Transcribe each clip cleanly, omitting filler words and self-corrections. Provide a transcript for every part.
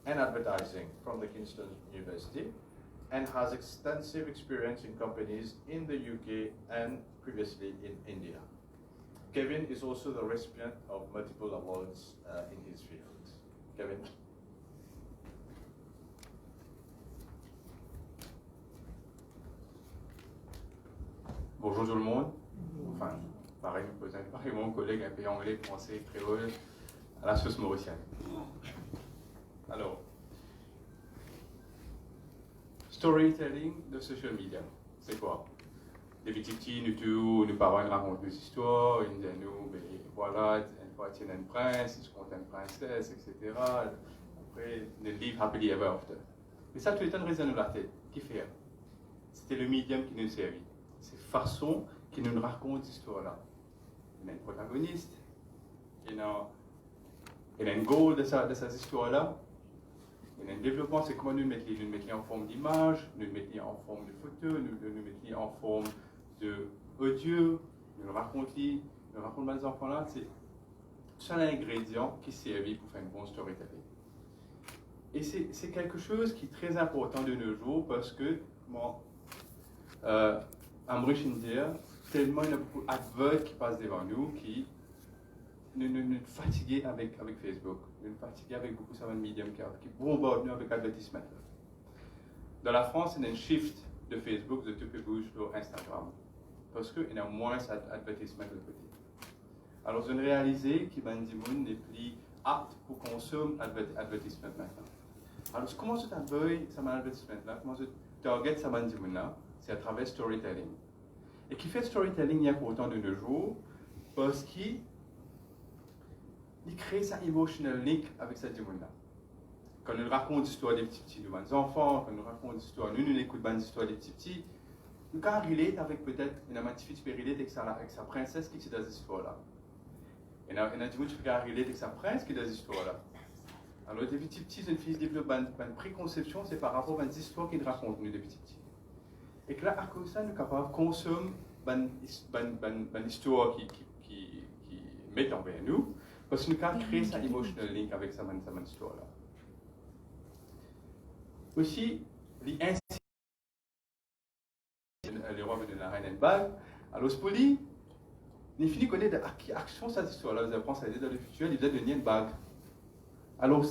and advertising from the Kingston University and has extensive experience in companies in the UK and previously in India. Kevin is also the recipient of multiple awards in his field. Kevin. Bonjour tout le monde. Enfin, pareil, mon collègue un peu anglais, français, créole, à la sauce mauricienne. Alors, storytelling de social media, c'est quoi? Des petits nous parents racontent des histoires, ils disent nous, mais voilà, une fois tu es un prince, tu comptes une princesse, etc. Après, le livre Happily Ever After. Mais ça, tout est une raison de la tête. Qui fait? C'était le médium qui nous servit. C'est façon qui nous raconte cette histoire-là. Il y a un protagoniste, il y a un goal de cette histoire-là. Il y a un développement, c'est comment nous mettre en forme d'image, nous mettre en forme de photo, nous mettre en forme d'audio, nous raconter les enfants-là. C'est un ingrédient qui sert pour faire un bon storytelling. Et c'est quelque chose qui est très important de nos jours parce que, en Maurice India, tellement il y a beaucoup d'adverts qui passent devant nous qui nous fatiguent avec Facebook, nous fatiguent avec beaucoup de médias qui bombardent nous avec l'advertissement. Dans la France, il y a un shift de Facebook de tout peu bouge sur Instagram parce qu'il y a moins d'advertissements de côté. Alors, on a réalisé que les gens n'est plus apte pour consommer l'advertissement maintenant. Alors, comment tu t'aveilles ça advertisement-là, comment tu target ça là, c'est à travers storytelling. Et qui fait storytelling il y a important de nos jours parce qu'il crée sa emotional link avec cette monde-là. Quand on raconte l'histoire des petits de nos enfants, quand on raconte l'histoire, nous écoutons l'histoire des petits, nous quand relate avec peut-être une petite fille relate avec sa princesse qui est dans cette histoire-là. Et on a des gens qui relate avec sa prince qui est dans cette histoire-là. Alors des petits, une fille développe une préconception, c'est par rapport à une histoire qu'ils racontent nous des petits. Et que là, à cause de ça, nous sommes capables de consommer une histoire qui met envers nous, parce que nous avons créé sa emotional link avec cette histoire-là. Aussi, les rois de la reine bague, alors pour lui, il finit de connaître qui action cette histoire-là, vous apprendre ça dans le futur, il va devenir une bague. Alors,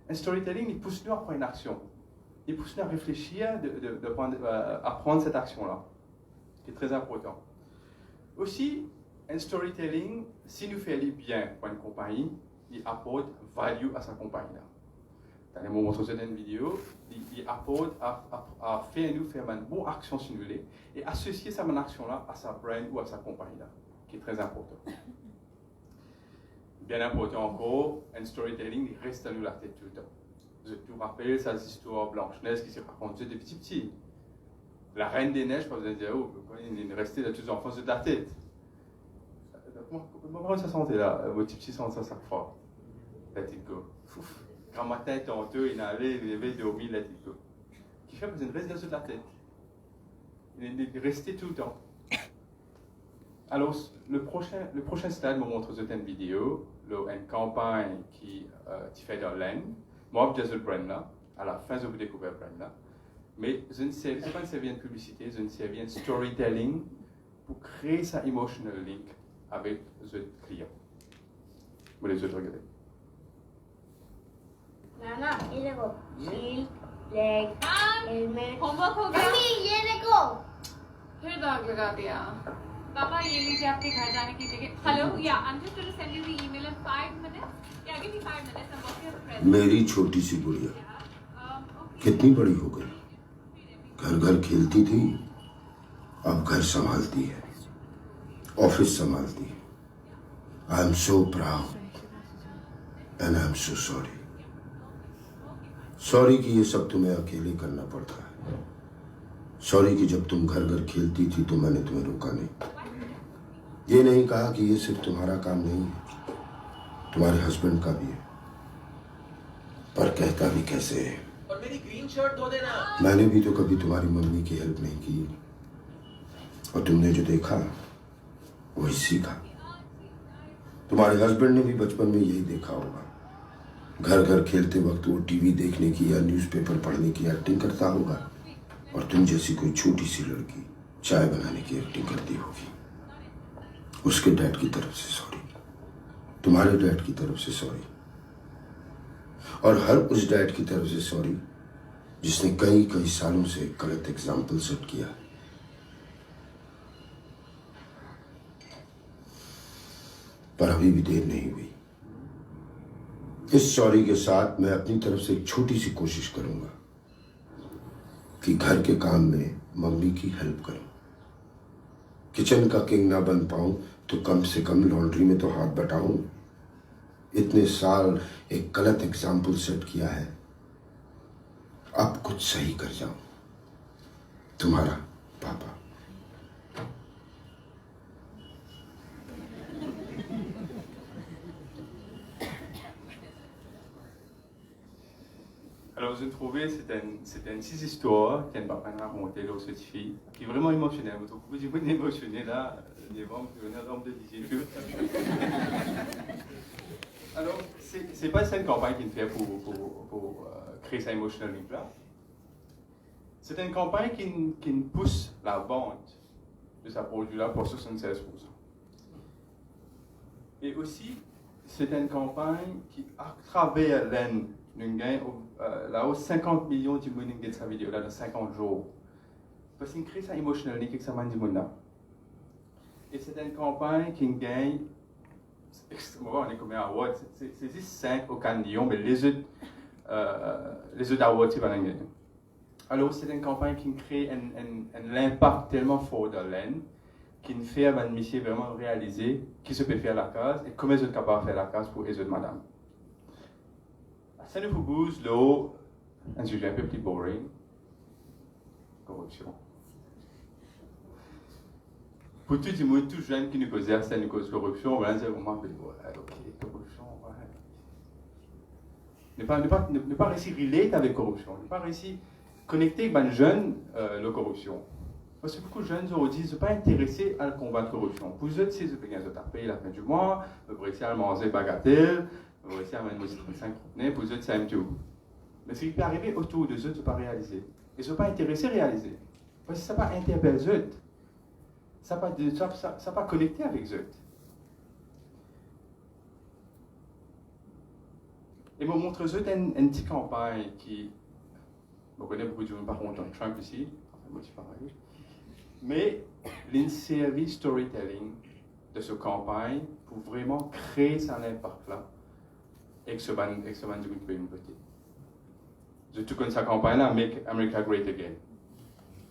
un storytelling, il pousse nous à prendre une action. Il pousse nous à réfléchir, à prendre cette action-là, qui est très important. Aussi, un storytelling, si nous faisons bien pour une compagnie, il apporte value à sa compagnie-là. Dans les moments où on une vidéo, il apporte à faire une bonne action simulée et associer cette action-là à sa brand ou à sa compagnie-là, qui est très important. Bien important encore, un storytelling il reste à nous la tête tout le temps. Je vous rappelle cette histoire Blanche-Neige qui s'est racontée des petits. La Reine des Neiges, vous allez dire, oh, il est resté de tous les enfants de la tête. Comment ça sentait là? Vos petits sentent ça chaque fois. Let it go. Quand matin est honteux, il avait dormi, let it go. Qui fait que vous êtes resté de la tête. Il est resté tout le temps. Alors, le prochain slide me montre une vidéo, une campagne qui fait dans l'Inde. Moi, j'ai le brand là. À la fin, je vous découvrir le brand là. Mais ce n'est pas une serviette de publicité, c'est une serviette de storytelling pour créer sa emotional link avec le client. Vous les autres regardez. Nana, ये देखो shield leg helmet homework हो गया? मम्मी ये देखो फिर दाग लगा दिया। पापा ये लीजिए आपके घर जाने की ticket. Hello yeah I am just going to send you the email in 5 minutes. Yeah give me 5 minutes I am working on present. मेरी छोटी सी गुड़िया कितनी बड़ी हो गई, घर घर खेलती थी, अब घर संभालती है, ऑफिस संभालती है। I am so proud and I am so sorry. Sorry कि ये सब तुम्हें अकेले करना पड़ता है। सॉरी कि जब तुम घर घर खेलती थी तो मैंने तुम्हें रोका नहीं। ये नहीं कहा कि ये सिर्फ तुम्हारा काम नहीं है, तुम्हारे हस्बैंड का भी है, पर कहता भी कैसे है। और मेरी ग्रीन शर्ट धो देना। मैंने भी तो कभी तुम्हारी मम्मी की हेल्प नहीं की, और तुमने जो देखा वही सीखा। तुम्हारे हस्बैंड ने भी बचपन में यही देखा होगा, घर घर खेलते वक्त वो टीवी देखने की या न्यूज़पेपर पढ़ने की एक्टिंग करता होगा और तुम जैसी कोई छोटी सी लड़की चाय बनाने की एक्टिंग करती होगी। उसके डैड की तरफ से सॉरी, तुम्हारे डैड की तरफ से सॉरी, और हर उस डैड की तरफ से सॉरी जिसने कई कई सालों से एक गलत एग्जाम्पल सेट किया। पर अभी भी देर नहीं हुई। इस सॉरी के साथ मैं अपनी तरफ से एक छोटी सी कोशिश करूंगा कि घर के काम में मम्मी की हेल्प करूं। किचन का किंग ना बन पाऊं तो कम से कम लॉन्ड्री में तो हाथ बटाऊं। इतने साल एक गलत एग्जाम्पल सेट किया है, अब कुछ सही कर जाऊं। तुम्हारा पापा। Alors, j'ai trouvé, c'était une 6 histoires qu'elle m'a raconté, là, cette fille, qui est vraiment émotionnelle. Vous trouvez que vous êtes émotionné là, les vents qui venaient d'homme de DJ tout. Alors, c'est pas une campagne qu'il fait pour créer sa emotional link là. C'est une campagne qui pousse la vente de sa produit là pour 76%. Et aussi, c'est une campagne qui, à travers l'AIN, nous gagnons là-haut 50 millions de monde de sa vidéo là dans 50 jours. Parce qu'il crée ça emotional link avec sa man du monde là. Et c'est une campagne qui gagne extrêmement, on est combien à awards? C'est juste 5 au candidat, mais les autres awards, c'est pas gagner. Alors, c'est une campagne qui crée un impact tellement fort dans l'AIN, qui nous fait un monsieur vraiment réaliser qui se peut faire la case et comment ils sont capables de faire la case pour les autres madame. Ça nous propose là un sujet un peu plus boring, corruption. Pour tout le monde, tout jeune qui nous cause ça, nous cause corruption, on va dire vraiment, ok, corruption, ouais. Ne pas réussir à relate avec corruption, ne pas réussir à connecter avec les jeunes la corruption. Parce que beaucoup de jeunes aujourd'hui ne sont pas intéressés à combattre la corruption. Pour eux, c'est de payer la fin du mois, de réussir à manger bagatelle, de réussir à mettre 35 conteneurs, pour eux, c'est un tout. Mais ce qui peut arriver autour de eux, ils ne sont pas réalisés. Ils ne sont pas intéressés à réaliser. Parce que ça n'a pas interpellé eux. Ça n'a pas connecté avec eux. Et me montre eux une petite campagne qui. On connaît beaucoup de gens par contre Trump ici, enfin moi je suis pareil. Mais une série storytelling de cette campagne pour vraiment créer cet impact-là et que ce ban du monde peut une beauté. Je tout connais sa campagne là, Make America Great Again.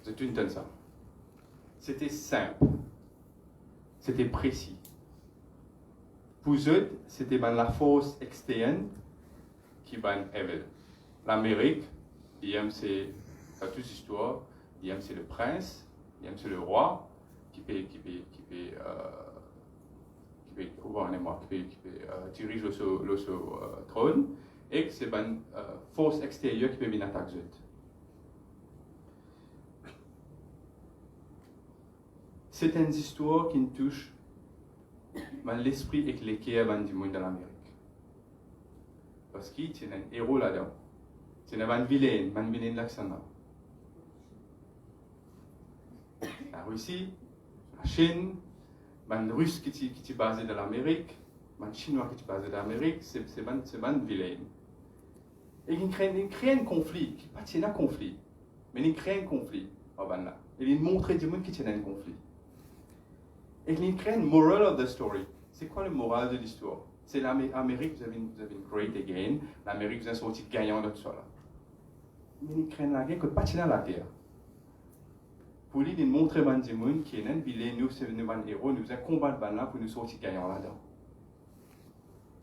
Je tout entends ça. C'était simple, c'était précis. Pour eux, c'était la force externe qui ban evil. L'Amérique, c'est toute histoire, c'est le prince, c'est le roi qui dirige le trône et que c'est une force extérieure qui peut venir attaquer. C'est une histoire qui touche l'esprit éclairé du monde de l'Amérique. Parce qu'il y a un héros là-dedans. C'est un vilain l'accent là. La Russie, la Chine, les Russes qui sont basés dans l'Amérique, les Chinois qui sont basés dans l'Amérique, c'est un vilain. Et ils créent un conflit, qui n'est pas un conflit, mais ils créent un conflit. Et ils montrent du monde qui tient un conflit. Et ils créent une moral of the story. C'est quoi le moral de l'histoire? C'est l'Amérique, vous avez une great again, l'Amérique, vous avez sorti gagnant de tout ça. Mais ils craignent la guerre que pas dans la guerre. Pour lui, ils montrent à du monde qui est un vilain, nous, c'est un héros, nous avons combattre là pour nous sortir gagnant là-dedans.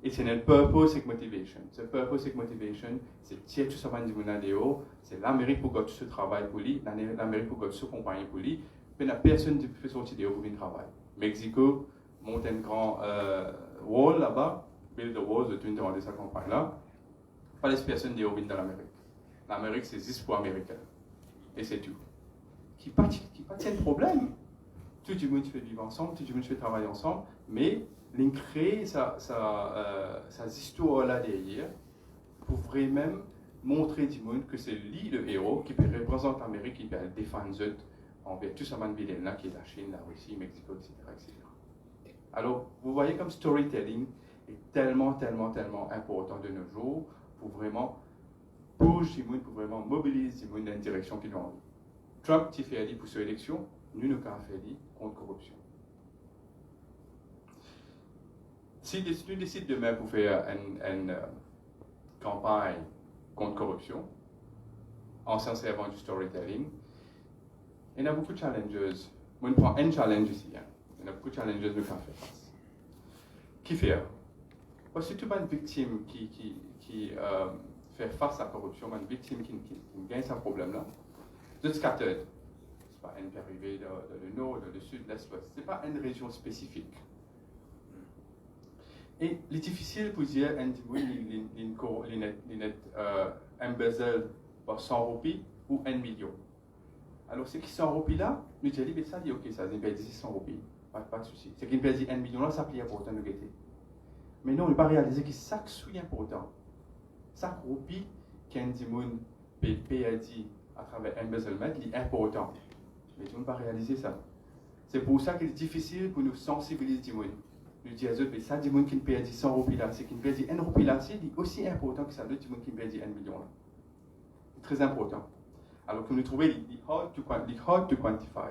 Et c'est un purpose et motivation. Ce purpose et motivation, c'est tirer tout ça du monde là-dedans, c'est l'Amérique pour gagner ce travail pour lui, l'Amérique pour gagner ce compagnie pour lui, puis la personne qui peut sortir dehors pour venir travailler. Mexico monte un grand wall là-bas, build the walls de tout de sa campagne là, pas les personnes dehors dans l'Amérique. L'Amérique, c'est juste pour Américains. Et c'est tout. Qui pas de problème. Tout le monde fait vivre ensemble, tout le monde fait travailler ensemble, mais l'on crée sa histoire là derrière pour vraiment montrer du monde que c'est lui le héros qui peut représenter l'Amérique, qui peut défendre envers tout ce monde-là qui est la Chine, la Russie, le Mexique, etc., etc. Alors, vous voyez comme storytelling est tellement important de nos jours pour vraiment bouger du monde, pour vraiment mobiliser du monde dans une direction qu'ils ont envie. Trump qui fait pour cette élection, nous avons fait contre la corruption. Si nous décidons demain pour faire une campagne contre la corruption, en s'en servant du storytelling, il y a beaucoup de challenges. On prend un challenge ici. Il y a beaucoup de challenges que nous faire face. Qui fait? Parce que toute une victime qui fait face à la corruption, une victime qui gagne ce problème-là, de scattered. Ce n'est pas une qui est arrivée dans le nord, dans le sud, l'est, l'ouest. Ce n'est pas une région spécifique. Et il est difficile pour dire qu'il est embezzled par 100 roupies ou 1 million. Alors, ce qui 100 roupies là, nous disons, mais ça dit, ok, ça, il perd 100 roupies, pas de souci. Ce qui perd 1 million là, ça plaît important de guetter. Mais non, on ne peut pas réaliser que chaque sou est important. Chaque roupie qu'un dimon perd à travers embezzlement est important. Mais tout le monde ne peut pas réaliser ça. C'est pour ça qu'il est difficile pour nous sensibiliser du monde. Nous disons, mais ça, du monde qui perd 100 roupies là, c'est qui perd 1 roupie là, c'est aussi important que ça, du monde qui perd 1 million là. C'est très important. Alors que nous trouvons hard to quantify.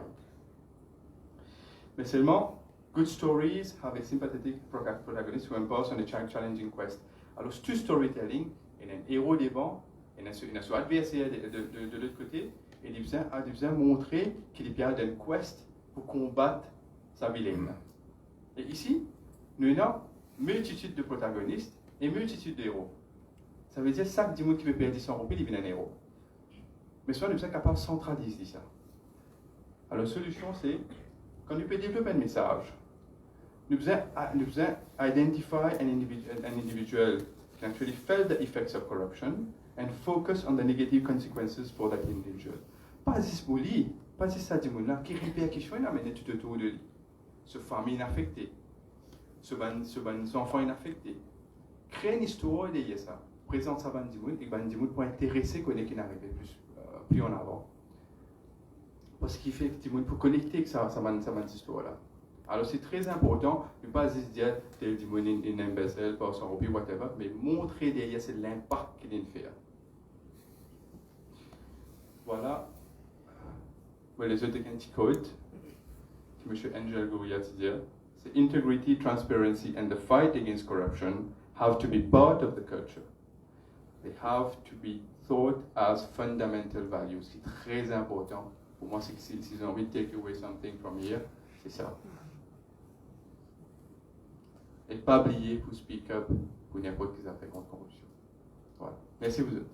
Mais seulement, good stories have a sympathetic protagonist who embarks on a challenging quest. Alors, ce storytelling, il y a un héros devant, il y a son adversaire de l'autre côté, et il a besoin de montrer qu'il est bien dans une quest pour combattre sa vilaine. Et ici, nous avons multitude de protagonistes et multitude d'héros. Ça veut dire que chaque monde qui veut perdre son roupies, il devient un héros. Mais soit nous sommes capables de centraliser ça. Alors la solution, c'est, quand nous pouvons développer un message, nous devons identify an individual can actually feel the effects of corruption and focus on the negative consequences for that individual. Pas juste pour lui, pas juste ça dit là qui répercussion il amène tout autour de lui. Ce famille inaffectée, ce enfant inaffecté. Créer une histoire derrière ça. Présente ça bandimoun et bandimoun pour intéresser qu'on est qui n'arrive plus en avant. Parce qu'il fait effectivement pour connecter que ça histoire là. Alors c'est très important de ne pas juste dire tel dimon in embezzle par son roupies whatever, mais montrer derrière c'est l'impact qu'il fait. Voilà. Les autres code que M. Angel Gouria dit, c'est integrity, transparency and the fight against corruption have to be part of the culture. They have to be thought as fundamental values. C'est très important. Pour moi, c'est que s'ils ont envie de take away something from here, c'est ça. Et pas oublier pour speak up pour n'importe qui fait contre corruption. Voilà. Merci vous autres.